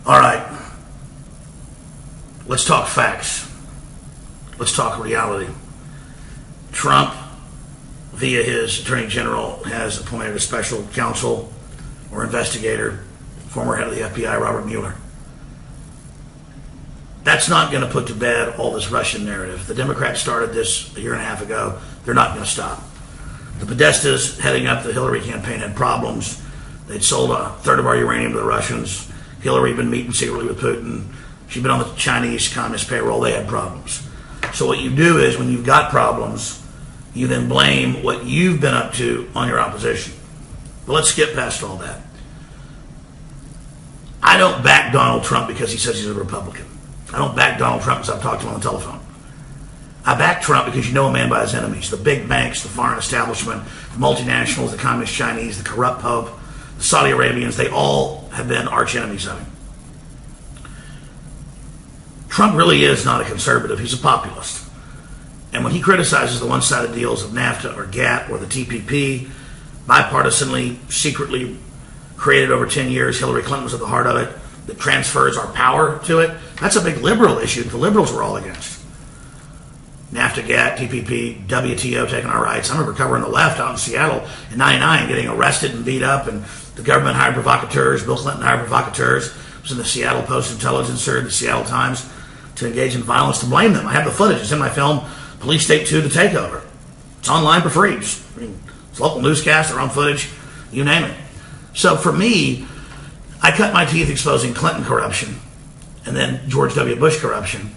All right, let's talk facts. Let's talk reality. Trump, via his attorney general, has appointed a special counsel or investigator, former head of the FBI, Robert Mueller. That's not going to put to bed all this Russian narrative. The Democrats started this a year and a half ago. They're not going to stop. The Podestas heading up the Hillary campaign had problems. They'd sold a third of our uranium to the Russians. Hillary had been meeting secretly with Putin. She'd been on the Chinese communist payroll. They had problems. So what you do is, when you've got problems, you then blame what you've been up to on your opposition. But let's skip past all that. I don't back Donald Trump because he says he's a Republican. I don't back Donald Trump because I've talked to him on the telephone. I back Trump because you know a man by his enemies. The big banks, the foreign establishment, the multinationals, the communist Chinese, the corrupt Pope, the Saudi Arabians, they all have been arch enemies of him. Trump really is not a conservative. He's a populist. And when he criticizes the one-sided deals of NAFTA or GATT or the TPP, bipartisanly, secretly created over 10 years, Hillary Clinton was at the heart of it, that transfers our power to it, that's a big liberal issue the liberals were all against. NAFTA, GATT, TPP, WTO taking our rights. I remember covering the left out in Seattle in '99, getting arrested and beat up, and the government hired provocateurs. Bill Clinton hired provocateurs. It was in the Seattle Post-Intelligencer, the Seattle Times, to engage in violence, to blame them. I have the footage. It's in my film, Police State 2, The Takeover. It's online for free. It's local newscast, their own footage, you name it. So for me, I cut my teeth exposing Clinton corruption, and then George W. Bush corruption,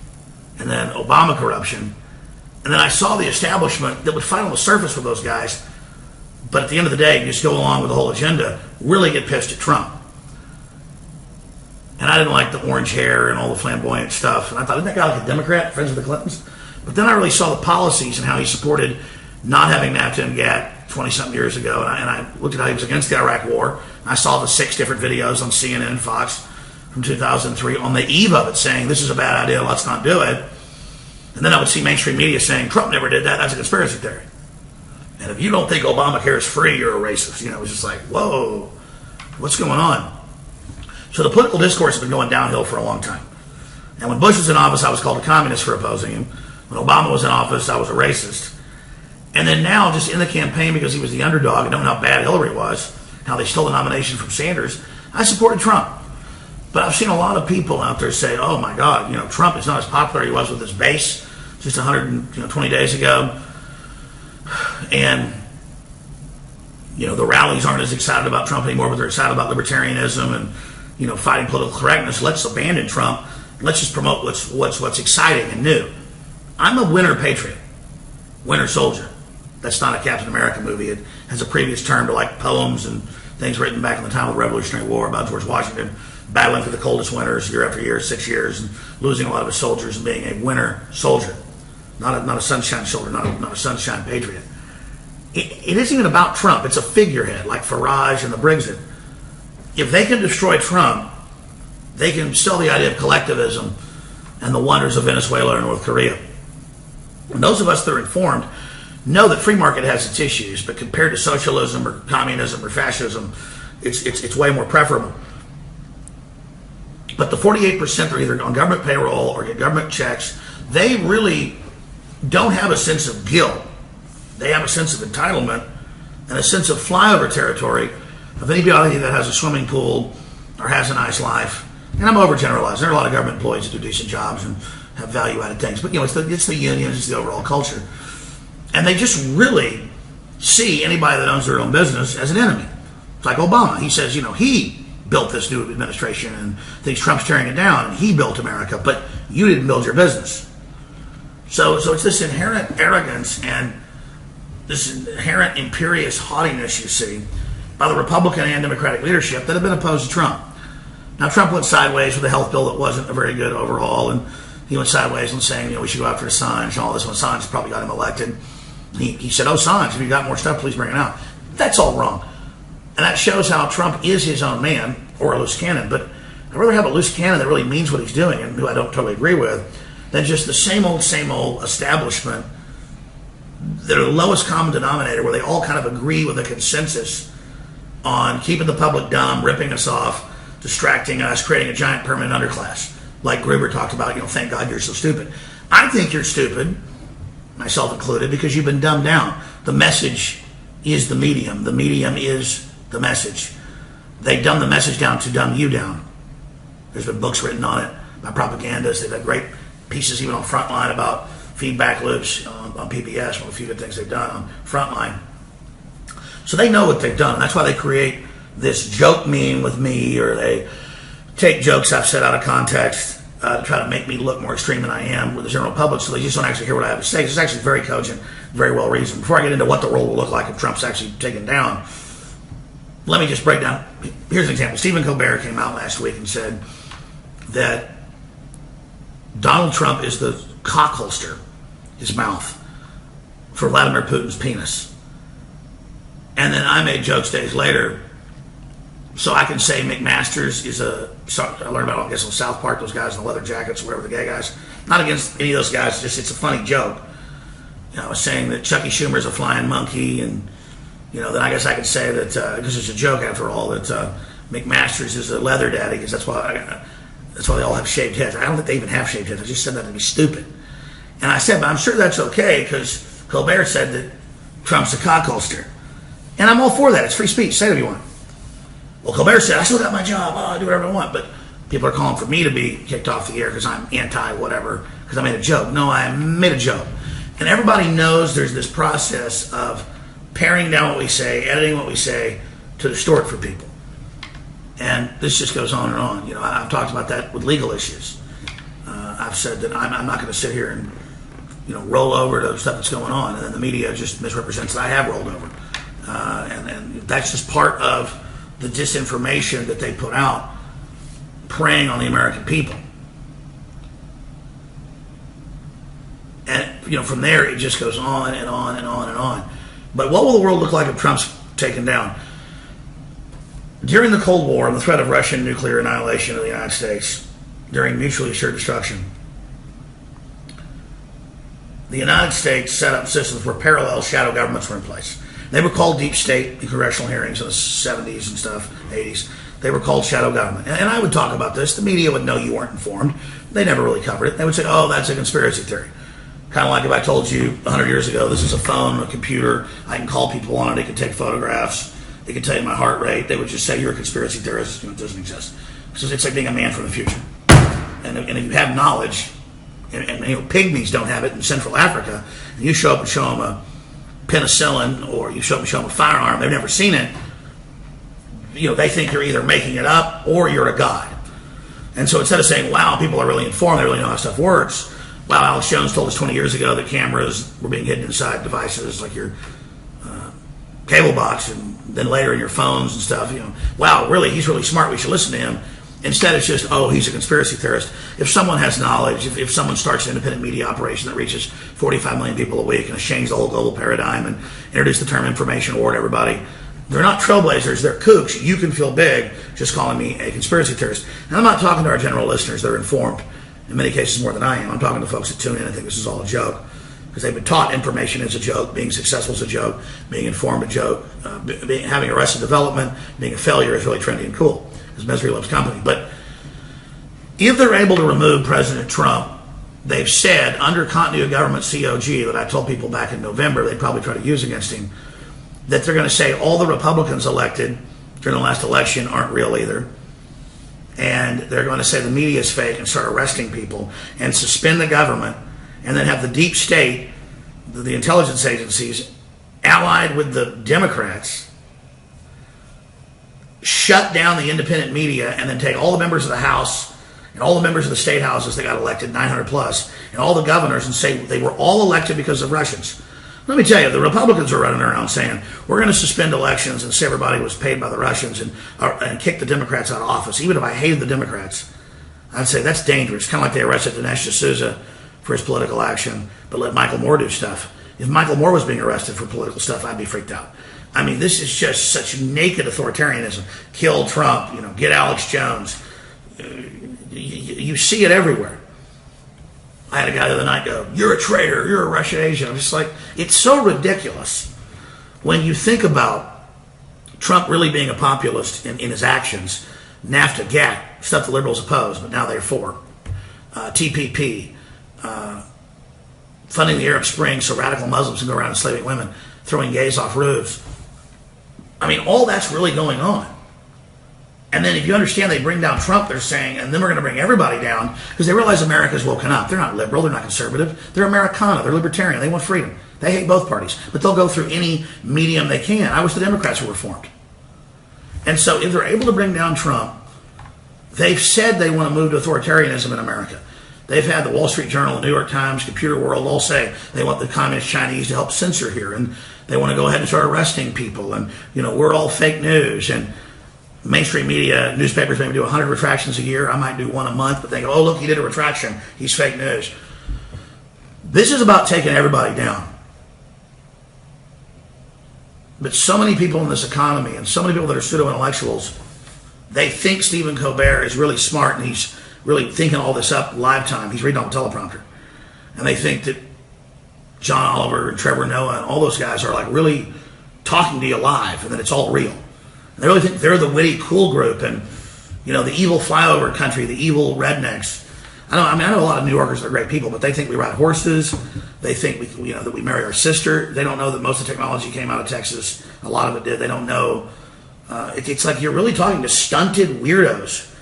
and then Obama corruption. And then I saw the establishment that would fight on the surface with those guys, but at the end of the day, just go along with the whole agenda, really get pissed at Trump. And I didn't like the orange hair and all the flamboyant stuff. And I thought, isn't that guy like a Democrat, friends with the Clintons? But then I really saw the policies and how he supported not having NAFTA and GATT 20-something years ago. And I looked at how he was against the Iraq War. I saw the 6 different videos on CNN and Fox from 2003 on the eve of it saying, this is a bad idea, let's not do it. And then I would see mainstream media saying, Trump never did that, that's a conspiracy theory. And if you don't think Obamacare is free, you're a racist. You know, it was just like, whoa, what's going on? So the political discourse has been going downhill for a long time. And when Bush was in office, I was called a communist for opposing him. When Obama was in office, I was a racist. And then now, just in the campaign, because he was the underdog and knowing how bad Hillary was, how they stole the nomination from Sanders, I supported Trump. But I've seen a lot of people out there say, oh my God, Trump is not as popular as he was with his base just 120 days ago. And, the rallies aren't as excited about Trump anymore, but they're excited about libertarianism and, fighting political correctness. Let's abandon Trump. Let's just promote what's exciting and new. I'm a winter patriot, winter soldier. That's not a Captain America movie. It has a previous term to like poems and things written back in the time of the Revolutionary War about George Washington battling through the coldest winters year after year, 6 years, and losing a lot of his soldiers and being a winter soldier, not a sunshine soldier, not a sunshine patriot. It isn't even about Trump. It's a figurehead like Farage and the Brexit. If they can destroy Trump, they can sell the idea of collectivism and the wonders of Venezuela or North Korea. And those of us that are informed know that free market has its issues, but compared to socialism or communism or fascism, it's way more preferable. But the 48% that are either on government payroll or get government checks, they really don't have a sense of guilt. They have a sense of entitlement and a sense of flyover territory of anybody that has a swimming pool or has a nice life. And I'm overgeneralizing. There are a lot of government employees that do decent jobs and have value-added things. But, it's the unions, it's the overall culture. And they just really see anybody that owns their own business as an enemy. It's like Obama. He says, he built this new administration and thinks Trump's tearing it down. And he built America, but you didn't build your business. So it's this inherent arrogance and this inherent imperious haughtiness you see by the Republican and Democratic leadership that have been opposed to Trump. Now, Trump went sideways with a health bill that wasn't a very good overhaul, and he went sideways and saying, we should go after Assange and all this when Assange probably got him elected. He said, Assange, if you got more stuff, please bring it out. That's all wrong. And that shows how Trump is his own man, or a loose cannon. But I'd rather have a loose cannon that really means what he's doing, and who I don't totally agree with, than just the same old establishment that are the lowest common denominator, where they all kind of agree with a consensus on keeping the public dumb, ripping us off, distracting us, creating a giant permanent underclass. Like Gruber talked about, thank God you're so stupid. I think you're stupid, myself included, because you've been dumbed down. The message is the medium. The medium is the message. They dumb the message down to dumb you down. There's been books written on it by propagandists. They've had great pieces even on Frontline about feedback loops on PBS, one of the few good things they've done on Frontline. So they know what they've done. And that's why they create this joke meme with me, or they take jokes I've said out of context to try to make me look more extreme than I am with the general public, so they just don't actually hear what I have to say. It's actually very cogent, very well reasoned. Before I get into what the world will look like if Trump's actually taken down, let me just break down. Here's an example. Stephen Colbert came out last week and said that Donald Trump is the cock holster, his mouth, for Vladimir Putin's penis. And then I made jokes days later, so I can say McMaster's is I learned about, I guess, on South Park, those guys in the leather jackets, whatever, the gay guys. Not against any of those guys, just it's a funny joke. I was saying that Chucky Schumer's a flying monkey, and then I guess I could say that, because it's a joke after all, that McMaster's is a leather daddy, because that's why they all have shaved heads. I don't think they even have shaved heads. I just said that to be stupid. And I said, but I'm sure that's okay, because Colbert said that Trump's a cock holster. And I'm all for that. It's free speech. Say what you want. Well, Colbert said, I still got my job. I do whatever I want. But people are calling for me to be kicked off the air because I'm anti-whatever, because I made a joke. No, I made a joke. And everybody knows there's this process of paring down what we say, editing what we say to distort for people. And this just goes on and on. I've talked about that with legal issues. I've said that I'm not going to sit here and roll over to stuff that's going on, and then the media just misrepresents that I have rolled over. And that's just part of the disinformation that they put out, preying on the American people. And from there it just goes on and on and on and on. But what will the world look like if Trump's taken down? During the Cold War and the threat of Russian nuclear annihilation of the United States, during mutually assured destruction, the United States set up systems where parallel shadow governments were in place. They were called deep state in congressional hearings in the 70s and stuff, 80s. They were called shadow government. And I would talk about this. The media would know you weren't informed. They never really covered it. They would say, oh, that's a conspiracy theory. Kind of like if I told you 100 years ago, this is a phone, a computer, I can call people on it, it can take photographs, it can tell you my heart rate. They would just say, you're a conspiracy theorist. It doesn't exist. So it's like being a man from the future. And if you have knowledge, and pygmies don't have it in Central Africa, and you show up and show them a penicillin, or you show up and show them a firearm, they've never seen it, they think you're either making it up or you're a god. And so instead of saying, wow, people are really informed, they really know how stuff works, wow, Alex Jones told us 20 years ago that cameras were being hidden inside devices like your cable box, and then later in your phones and stuff, wow, really, he's really smart, we should listen to him. Instead, it's just, oh, he's a conspiracy theorist. If someone has knowledge, if someone starts an independent media operation that reaches 45 million people a week and has changed the whole global paradigm and introduced the term information war to everybody, they're not trailblazers, they're kooks. You can feel big just calling me a conspiracy theorist. And I'm not talking to our general listeners. They're informed, in many cases, more than I am. I'm talking to folks that tune in and think this is all a joke, because they've been taught information is a joke, being successful is a joke, being informed a joke, having arrested development, being a failure is really trendy and cool, because misery loves company. But if they're able to remove President Trump, they've said under continuity of government COG that I told people back in November they'd probably try to use against him, that they're going to say all the Republicans elected during the last election aren't real either. And they're going to say the media is fake and start arresting people and suspend the government, and then have the deep state, the intelligence agencies, allied with the Democrats, shut down the independent media, and then take all the members of the House and all the members of the state houses that got elected, 900 plus, and all the governors, and say they were all elected because of Russians. Let me tell you, the Republicans are running around saying, we're going to suspend elections and say everybody was paid by the Russians and kick the Democrats out of office. Even if I hated the Democrats, I'd say that's dangerous. Kind of like they arrested Dinesh D'Souza for his political action, but let Michael Moore do stuff. If Michael Moore was being arrested for political stuff, I'd be freaked out. I mean, this is just such naked authoritarianism. Kill Trump, get Alex Jones. You see it everywhere. I had a guy the other night go, you're a traitor, you're a Russian agent. I'm just like, it's so ridiculous when you think about Trump really being a populist in his actions, NAFTA, GATT, stuff the liberals opposed, but now they're for. TPP, funding the Arab Spring so radical Muslims can go around enslaving women, throwing gays off roofs. I mean, all that's really going on. And then if you understand they bring down Trump, they're saying, and then we're going to bring everybody down, because they realize America's woken up. They're not liberal, they're not conservative, they're Americana, they're libertarian, they want freedom. They hate both parties, but they'll go through any medium they can. I wish the Democrats were reformed. And so if they're able to bring down Trump, they've said they want to move to authoritarianism in America. They've had the Wall Street Journal, the New York Times, Computer World all say they want the communist Chinese to help censor here, and they want to go ahead and start arresting people, and we're all fake news, and mainstream media, newspapers maybe do 100 retractions a year. I might do one a month, but they go, oh, look, he did a retraction. He's fake news. This is about taking everybody down. But so many people in this economy and so many people that are pseudo-intellectuals, they think Stephen Colbert is really smart and he's really thinking all this up live time. He's reading on the teleprompter. And they think that John Oliver and Trevor Noah and all those guys are like really talking to you live and that it's all real. They really think they're the witty, cool group, and the evil flyover country, the evil rednecks. I know a lot of New Yorkers are great people, but they think we ride horses. They think that we marry our sister. They don't know that most of the technology came out of Texas. A lot of it did. They don't know. It's like you're really talking to stunted weirdos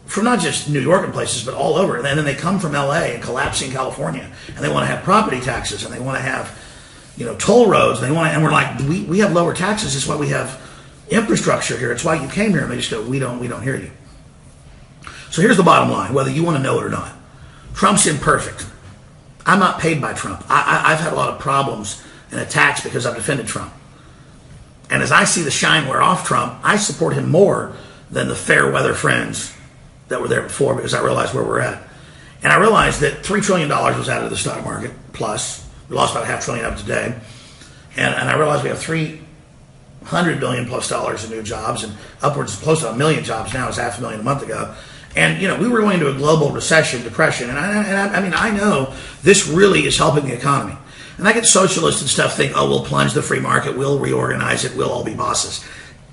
from not just New York and places, but all over. And then they come from L.A. and collapsing California, and they want to have property taxes, and they want to have toll roads. And we're like, we have lower taxes. It's why we have infrastructure here. It's why you came here. And they just go, we don't hear you. So here's the bottom line, whether you want to know it or not. Trump's imperfect. I'm not paid by Trump. I've had a lot of problems and attacks because I've defended Trump. And as I see the shine wear off Trump, I support him more than the fair weather friends that were there before, because I realized where we're at. And I realized that $3 trillion was out of the stock market, plus. We lost about $500 billion up today. And I realized we have $300 billion plus in new jobs, and upwards of close to 1 million jobs now. It's 500,000 a month ago. And we were going into a global recession, depression, and I know this really is helping the economy. And I get socialists and stuff think, oh, we'll plunge the free market, we'll reorganize it, we'll all be bosses.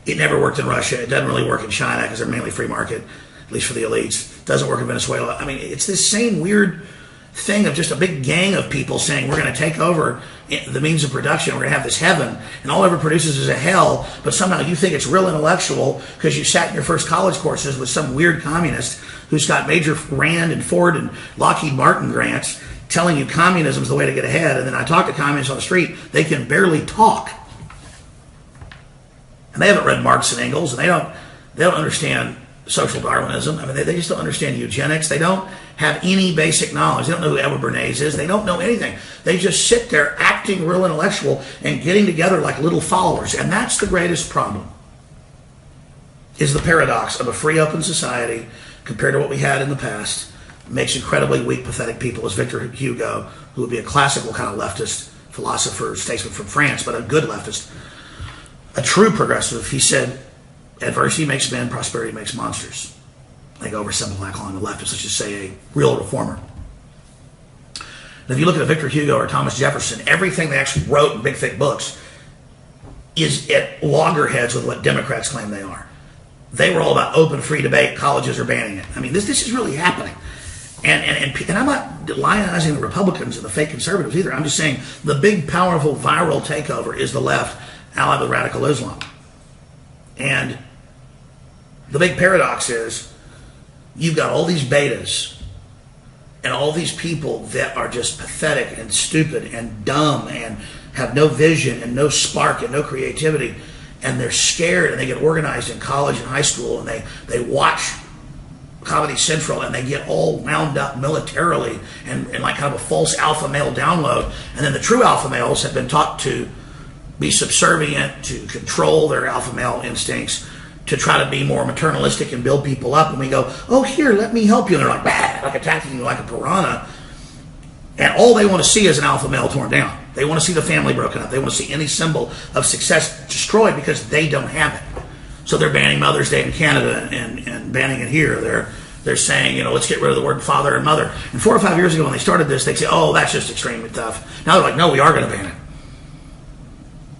It never worked in Russia. It doesn't really work in China because they're mainly free market, at least for the elites. It doesn't work in Venezuela. It's this same weird thing of just a big gang of people saying we're going to take over the means of production, we're going to have this heaven, and all it ever produces is a hell, but somehow you think it's real intellectual because you sat in your first college courses with some weird communist who's got major Rand and Ford and Lockheed Martin grants telling you communism is the way to get ahead. And then I talk to communists on the street, they can barely talk. And they haven't read Marx and Engels, and they don't understand social Darwinism. They just don't understand eugenics. They don't have any basic knowledge. They don't know who Edward Bernays is. They don't know anything. They just sit there acting real intellectual and getting together like little followers. And that's the greatest problem, is the paradox of a free, open society compared to what we had in the past makes incredibly weak, pathetic people, as Victor Hugo, who would be a classical kind of leftist philosopher, statesman from France, but a good leftist, a true progressive. He said, adversity makes men, prosperity makes monsters. I think oversimplify calling the leftist, let's just say a real reformer. And if you look at Victor Hugo or Thomas Jefferson, everything they actually wrote in big, thick books is at loggerheads with what Democrats claim they are. They were all about open, free debate. Colleges are banning it. This is really happening. And I'm not lionizing the Republicans and the fake conservatives either. I'm just saying the big, powerful, viral takeover is the left allied with radical Islam. And the big paradox is you've got all these betas and all these people that are just pathetic and stupid and dumb and have no vision and no spark and no creativity, and they're scared, and they get organized in college and high school, and they watch Comedy Central, and they get all wound up militarily and like kind of a false alpha male download. And then the true alpha males have been taught to be subservient, to control their alpha male instincts, to try to be more maternalistic and build people up. And we go, oh, here, let me help you. And they're like, bah, like attacking you like a piranha. And all they want to see is an alpha male torn down. They want to see the family broken up. They want to see any symbol of success destroyed because they don't have it. So they're banning Mother's Day in Canada and banning it here. They're saying, let's get rid of the word father and mother. And 4 or 5 years ago when they started this, they'd say, oh, that's just extremely tough. Now they're like, no, we are going to ban it.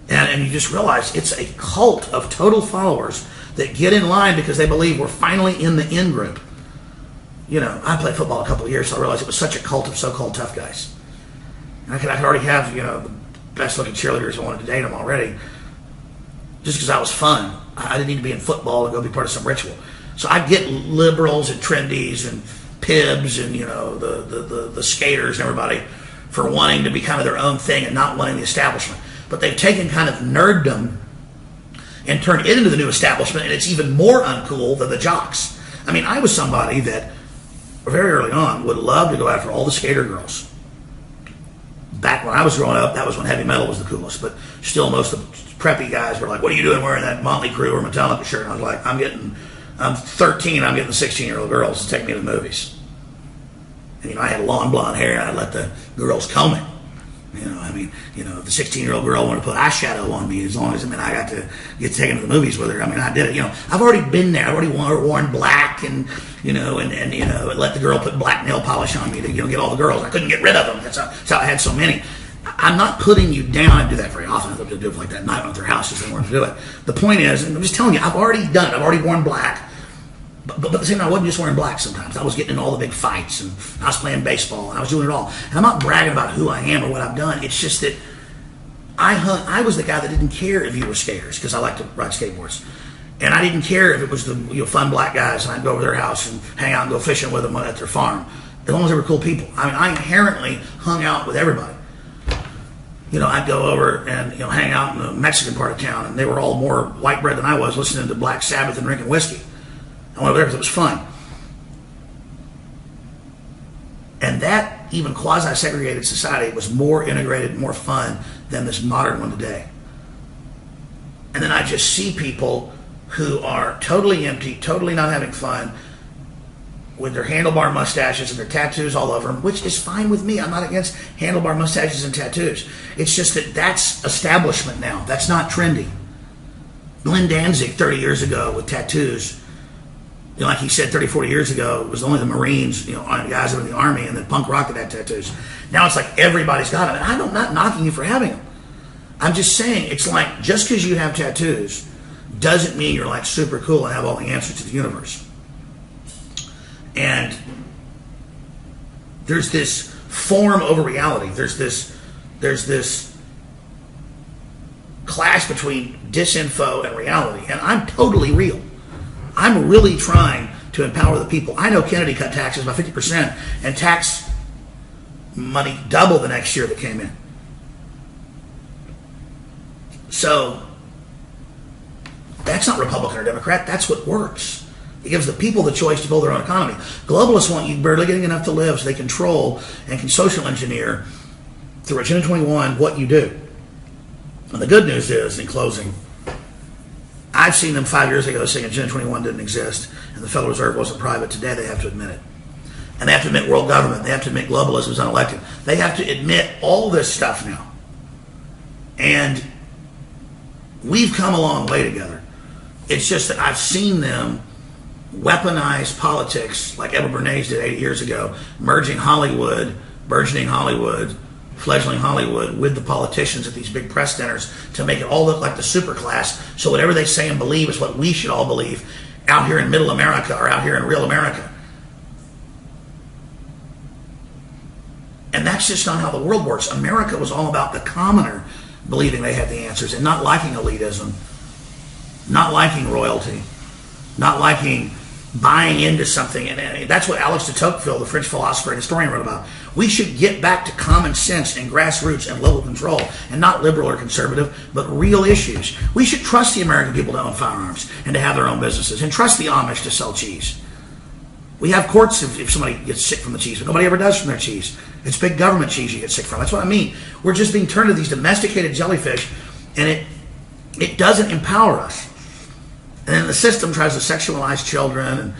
And you just realize it's a cult of total followers that get in line because they believe we're finally in the in group. You know, I played football a couple of years, so I realized it was such a cult of so-called tough guys. And I could already have, you know, the best-looking cheerleaders. I wanted to date them already, just because I was fun. I didn't need to be in football and go be part of some ritual. So I get liberals and trendies and pibs and, you know, the skaters and everybody for wanting to be kind of their own thing and not wanting the establishment. But they've taken kind of nerddom and turned it into the new establishment, and it's even more uncool than the jocks. I mean, I was somebody that very early on would love to go after all the skater girls. Back when I was growing up, that was when heavy metal was the coolest, but still most of the preppy guys were like, what are you doing wearing that Motley Crue or Metallica shirt? And I was like, I'm 13, I'm getting the 16-year-old girls to take me to the movies. And, you know, I had long blonde hair, and I'd let the girls comb it. You know, I mean, you know, the 16-year-old girl wanted to put eyeshadow on me as long as, I mean, I got to get taken to the movies with her. I mean, I did it. You know, I've already been there. I've already worn black and, you know, and you know, let the girl put black nail polish on me to, you know, get all the girls. I couldn't get rid of them. That's how I had so many. I'm not putting you down. I do that very often. I do it like that night at their houses. They wanted to do it. The point is, and I'm just telling you, I've already done it. I've already worn black. But at the same time, I wasn't just wearing black sometimes. I was getting in all the big fights, and I was playing baseball, and I was doing it all. And I'm not bragging about who I am or what I've done. It's just that I was the guy that didn't care if you were skaters, because I like to ride skateboards. And I didn't care if it was the, you know, fun black guys, and I'd go over to their house and hang out and go fishing with them at their farm, as long as they were cool people. I mean, I inherently hung out with everybody. You know, I'd go over and, you know, hang out in the Mexican part of town, and they were all more white bread than I was, listening to Black Sabbath and drinking whiskey. I went over there because it was fun. And that, even quasi-segregated society, was more integrated, more fun than this modern one today. And then I just see people who are totally empty, totally not having fun, with their handlebar mustaches and their tattoos all over them, which is fine with me. I'm not against handlebar mustaches and tattoos. It's just that that's establishment now. That's not trendy. Glenn Danzig 30 years ago with tattoos, you know, like he said 30, 40 years ago, it was only the Marines, you know, guys that were in the Army, and then punk rock that had tattoos. Now it's like everybody's got them. And I'm not knocking you for having them. I'm just saying, it's like, just because you have tattoos doesn't mean you're like super cool and have all the answers to the universe. And there's this form over reality. There's this clash between disinfo and reality. And I'm totally real. I'm really trying to empower the people. I know Kennedy cut taxes by 50% and tax money double the next year that came in. So that's not Republican or Democrat. That's what works. It gives the people the choice to build their own economy. Globalists want you barely getting enough to live so they control and can social engineer through Agenda 21 what you do. And the good news is, in closing, I've seen them 5 years ago saying Agenda 21 didn't exist and the Federal Reserve wasn't private. Today they have to admit it. And they have to admit world government. They have to admit globalism is unelected. They have to admit all this stuff now. And we've come a long way together. It's just that I've seen them weaponize politics like Edward Bernays did 80 years ago, merging Hollywood, burgeoning Hollywood, fledgling Hollywood with the politicians at these big press centers to make it all look like the super class, so whatever they say and believe is what we should all believe out here in middle America or out here in real America. And that's just not how the world works. America was all about the commoner believing they had the answers and not liking elitism, not liking royalty, not liking buying into something. And that's what Alex de Tocqueville, the French philosopher and historian, wrote about. We should get back to common sense and grassroots and local control, and not liberal or conservative, but real issues. We should trust the American people to own firearms and to have their own businesses, and trust the Amish to sell cheese. We have courts if somebody gets sick from the cheese, but nobody ever does from their cheese. It's big government cheese you get sick from. That's what I mean. We're just being turned into these domesticated jellyfish, and it doesn't empower us. And then the system tries to sexualize children and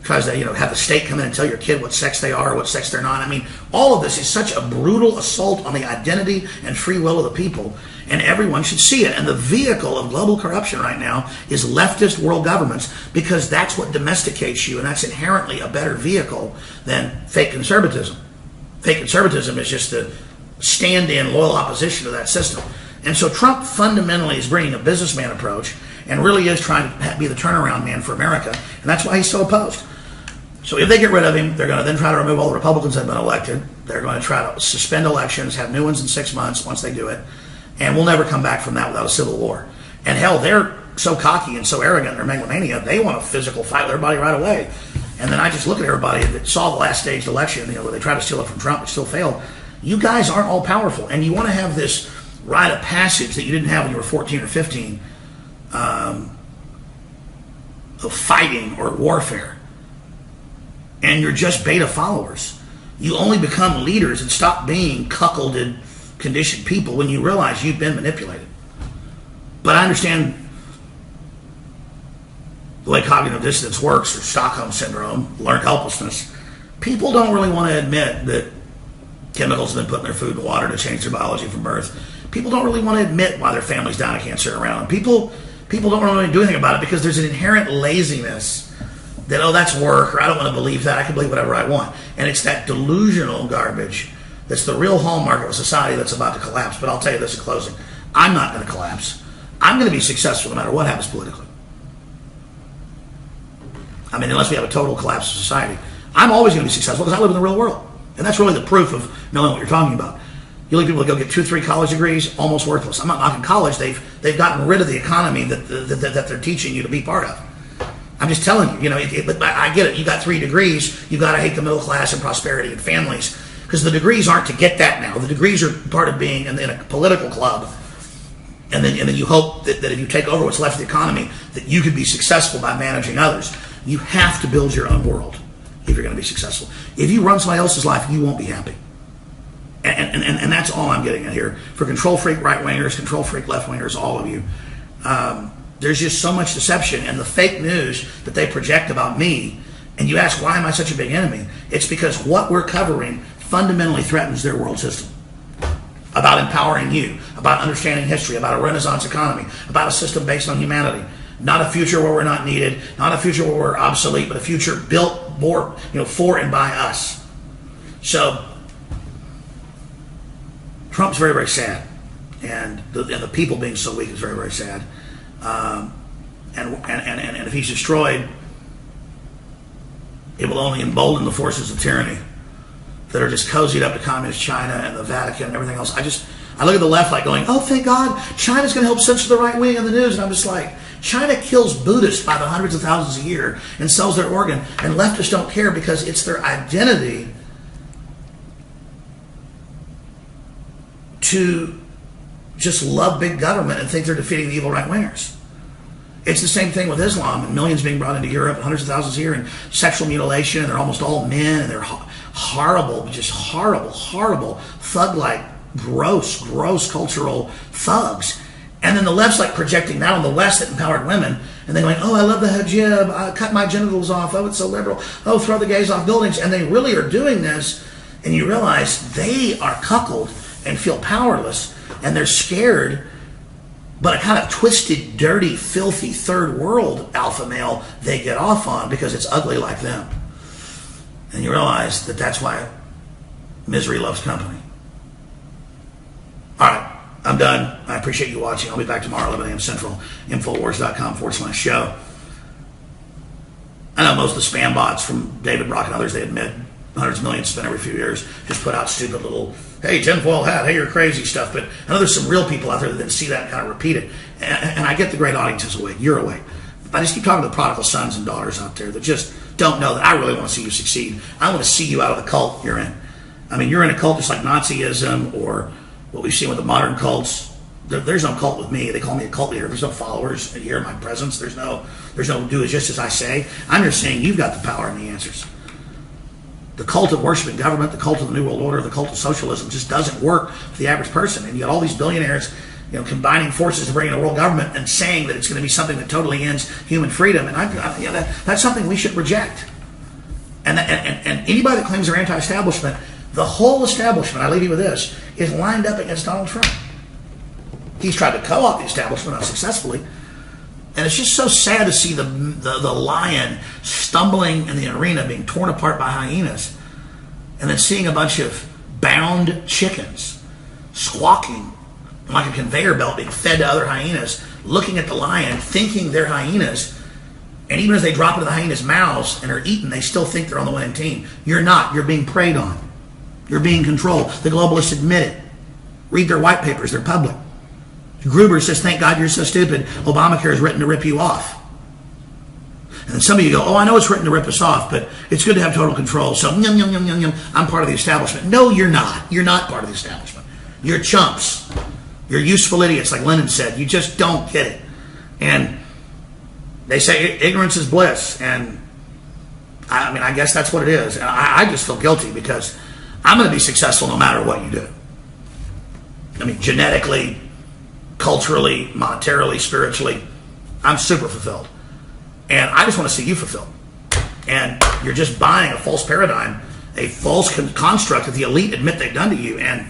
tries to, have the state come in and tell your kid what sex they are or what sex they're not. I mean, all of this is such a brutal assault on the identity and free will of the people, and everyone should see it. And the vehicle of global corruption right now is leftist world governments, because that's what domesticates you, and that's inherently a better vehicle than fake conservatism. Fake conservatism is just the stand-in loyal opposition to that system. And so Trump fundamentally is bringing a businessman approach, and really is trying to be the turnaround man for America, and that's why he's so opposed. So if they get rid of him, they're going to then try to remove all the Republicans that have been elected. They're going to try to suspend elections, have new ones in 6 months once they do it, and we'll never come back from that without a civil war. And hell, they're so cocky and so arrogant in their megalomania, they want a physical fight with everybody right away. And then I just look at everybody that saw the last staged election, where they tried to steal it from Trump, but still failed. You guys aren't all powerful, and you want to have this rite of passage that you didn't have when you were 14 or 15 of fighting or warfare. And you're just beta followers. You only become leaders and stop being cuckolded, conditioned people when you realize you've been manipulated. But I understand the way cognitive dissonance works, or Stockholm syndrome, learned helplessness. People don't really want to admit that chemicals have been put in their food and water to change their biology from birth. People don't really want to admit why their family's dying of cancer around. People don't really do anything about it because there's an inherent laziness that, oh, that's work, or I don't want to believe that. I can believe whatever I want. And it's that delusional garbage that's the real hallmark of a society that's about to collapse. But I'll tell you this in closing. I'm not going to collapse. I'm going to be successful no matter what happens politically. I mean, unless we have a total collapse of society. I'm always going to be successful because I live in the real world. And that's really the proof of knowing what you're talking about. You look at people that go get 2 or 3 college degrees, almost worthless. I'm not knocking college. They've gotten rid of the economy that they're teaching you to be part of. I'm just telling you, but I get it. You got 3 degrees. You got to hate the middle class and prosperity and families, because the degrees aren't to get that now. The degrees are part of being in a political club, and then you hope that if you take over what's left of the economy, that you could be successful by managing others. You have to build your own world if you're going to be successful. If you run somebody else's life, you won't be happy. And that's all I'm getting at here. For control freak right-wingers, control freak left-wingers, all of you, there's just so much deception, and the fake news that they project about me, and you ask, why am I such a big enemy? It's because what we're covering fundamentally threatens their world system. About empowering you, about understanding history, about a Renaissance economy, about a system based on humanity. Not a future where we're not needed, not a future where we're obsolete, but a future built more, for and by us. So Trump's very, very sad, and the people being so weak is very, very sad. And if he's destroyed, it will only embolden the forces of tyranny that are just cozied up to communist China and the Vatican and everything else. I look at the left like going, oh, thank God, China's going to help censor the right wing in the news. And I'm just like, China kills Buddhists by the hundreds of thousands a year and sells their organ, and leftists don't care because it's their identity to just love big government and think they're defeating the evil right-wingers. It's the same thing with Islam, and millions being brought into Europe, hundreds of thousands here, and sexual mutilation, and they're almost all men, and they're horrible, just horrible, thug-like, gross cultural thugs. And then the left's like projecting that on the West that empowered women, and they're going, oh, I love the hijab, I cut my genitals off, oh, it's so liberal, oh, throw the gays off buildings. And they really are doing this, and you realize they are cuckolded and feel powerless, and they're scared, but a kind of twisted, dirty, filthy third world alpha male they get off on because it's ugly like them. And you realize that that's why misery loves company. All right. I'm done. I appreciate you watching. I'll be back tomorrow, 11 a.m. Central, Infowars.com/show. I know most of the spam bots from David Brock and others, they admit hundreds of millions spent every few years, just put out stupid little, hey, tinfoil hat, hey, you're crazy stuff. But I know there's some real people out there that see that and kind of repeat it. And I get the great audience is awake. You're awake. But I just keep talking to the prodigal sons and daughters out there that just don't know that I really want to see you succeed. I want to see you out of the cult you're in. I mean, you're in a cult just like Nazism or what we've seen with the modern cults. There's no cult with me. They call me a cult leader. There's no followers here in my presence. There's no do it just as I say. I'm just saying you've got the power and the answers. The cult of worshiping government, the cult of the New World Order, the cult of socialism just doesn't work for the average person. And you got all these billionaires, combining forces to bring in a world government and saying that it's going to be something that totally ends human freedom. And that's something we should reject. And anybody that claims they're anti-establishment, the whole establishment, I leave you with this, is lined up against Donald Trump. He's tried to co-opt the establishment unsuccessfully. And it's just so sad to see the lion stumbling in the arena being torn apart by hyenas, and then seeing a bunch of bound chickens squawking like a conveyor belt being fed to other hyenas, looking at the lion, thinking they're hyenas. And even as they drop into the hyenas' mouths and are eaten, they still think they're on the winning team. You're not. You're being preyed on. You're being controlled. The globalists admit it. Read their white papers. They're public. Gruber says, thank God you're so stupid. Obamacare is written to rip you off. And some of you go, oh, I know it's written to rip us off, but it's good to have total control. So, yum, yum, yum, yum, yum, I'm part of the establishment. No, you're not. You're not part of the establishment. You're chumps. You're useful idiots, like Lenin said. You just don't get it. And they say ignorance is bliss. And I mean, I guess that's what it is. And I just feel guilty because I'm going to be successful no matter what you do. I mean, genetically, culturally, monetarily, spiritually, I'm super fulfilled. And I just want to see you fulfilled. And you're just buying a false paradigm, a false construct that the elite admit they've done to you. And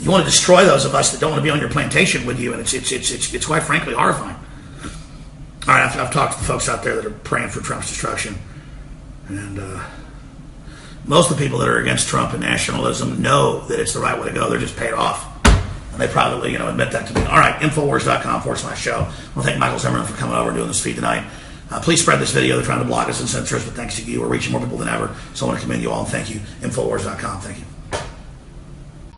you want to destroy those of us that don't want to be on your plantation with you. And it's quite frankly horrifying. All right, I've talked to the folks out there that are praying for Trump's destruction. And most of the people that are against Trump and nationalism know that it's the right way to go. They're just paid off. And they probably, admit that to me. All right, Infowars.com/show. I want to thank Michael Zimmerman for coming over and doing this feed tonight. Please spread this video. They're trying to block us and censor us, but thanks to you, we're reaching more people than ever. So I want to commend you all and thank you. Infowars.com. Thank you.